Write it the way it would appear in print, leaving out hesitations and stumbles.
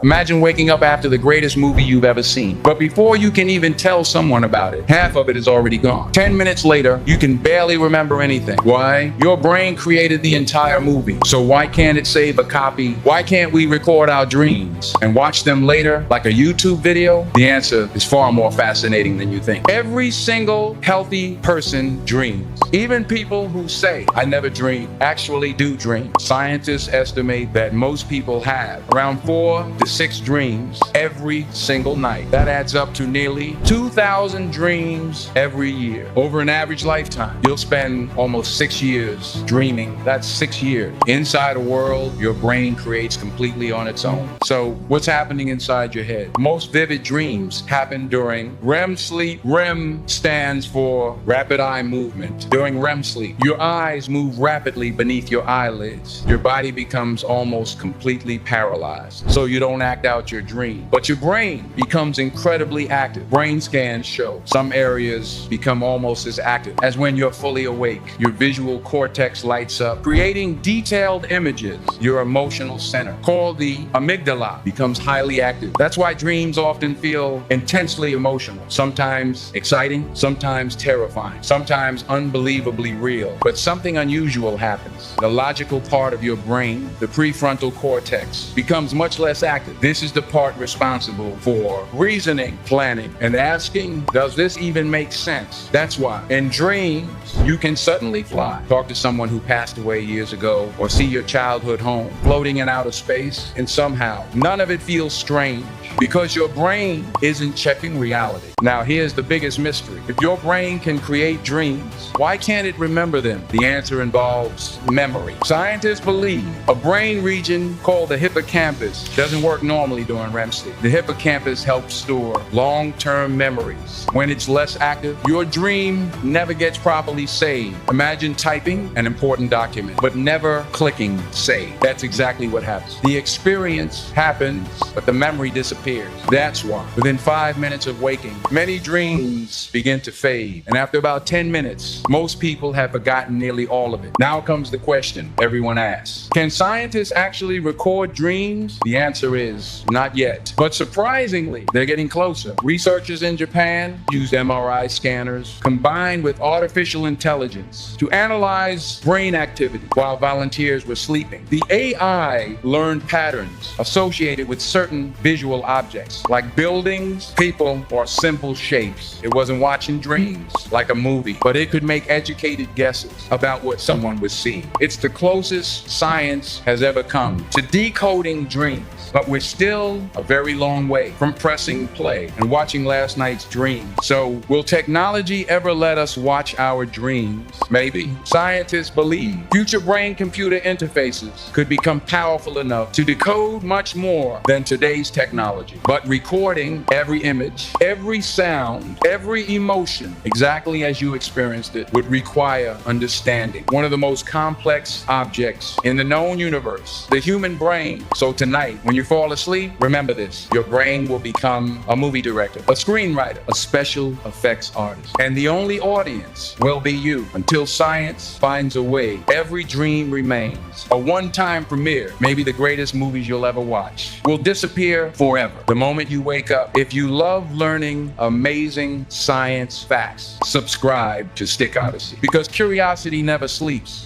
Imagine waking up after the greatest movie you've ever seen. But before you can even tell someone about it, half of it is already gone. 10 minutes later, you can barely remember anything. Why? Your brain created the entire movie. So why can't it save a copy? Why can't we record our dreams and watch them later like a YouTube video? The answer is far more fascinating than you think. Every single healthy person dreams. Even people who say, I never dream, actually do dream. Scientists estimate that most people have around 4 to 6 dreams every single night. That adds up to nearly 2,000 dreams every year. Over an average lifetime, you'll spend almost 6 years dreaming. That's 6 years. Inside a world your brain creates completely on its own. So what's happening inside your head? Most vivid dreams happen during REM sleep. REM stands for rapid eye movement. During REM sleep, your eyes move rapidly beneath your eyelids. Your body becomes almost completely paralyzed. So you don't act out your dream, but your brain becomes incredibly active. Brain scans show some areas become almost as active as when you're fully awake. Your visual cortex lights up, creating detailed images. Your emotional center, called the amygdala, becomes highly active. That's why dreams often feel intensely emotional, sometimes exciting, sometimes terrifying, sometimes unbelievably real. But something unusual happens. The logical part of your brain, the prefrontal cortex, becomes much less active. This is the part responsible for reasoning, planning, and asking, does this even make sense? That's why in dreams, you can suddenly fly, talk to someone who passed away years ago, or see your childhood home floating in outer space, and somehow none of it feels strange because your brain isn't checking reality. Now, here's the biggest mystery. If your brain can create dreams, why can't it remember them? The answer involves memory. Scientists believe a brain region called the hippocampus doesn't work normally during REM sleep. The hippocampus helps store long-term memories. When it's less active, your dream never gets properly saved. Imagine typing an important document, but never clicking save. That's exactly what happens. The experience happens, but the memory disappears. That's why, within 5 minutes of waking, many dreams begin to fade. And after about 10 minutes, most people have forgotten nearly all of it. Now comes the question everyone asks. Can scientists actually record dreams? The answer is not yet. But surprisingly, they're getting closer. Researchers in Japan used MRI scanners combined with artificial intelligence to analyze brain activity while volunteers were sleeping. The AI learned patterns associated with certain visual objects like buildings, people, or simple shapes. It wasn't watching dreams like a movie, but it could make educated guesses about what someone was seeing. It's the closest science has ever come to decoding dreams, but we're still a very long way from pressing play and watching last night's dream. So will technology ever let us watch our dreams? Maybe. Scientists believe future brain-computer interfaces could become powerful enough to decode much more than today's technology. But recording every image, every sound, every emotion, exactly as you experienced it, would require understanding. One of the most complex objects in the known universe, the human brain. So tonight, when you fall asleep, remember this. Your brain will become a movie director, a screenwriter, a special effects artist. And the only audience will be you. Until science finds a way, every dream remains. A one-time premiere, maybe the greatest movies you'll ever watch, will disappear forever the moment you wake up. If you love learning amazing science facts, subscribe to Stick Odyssey, because curiosity never sleeps.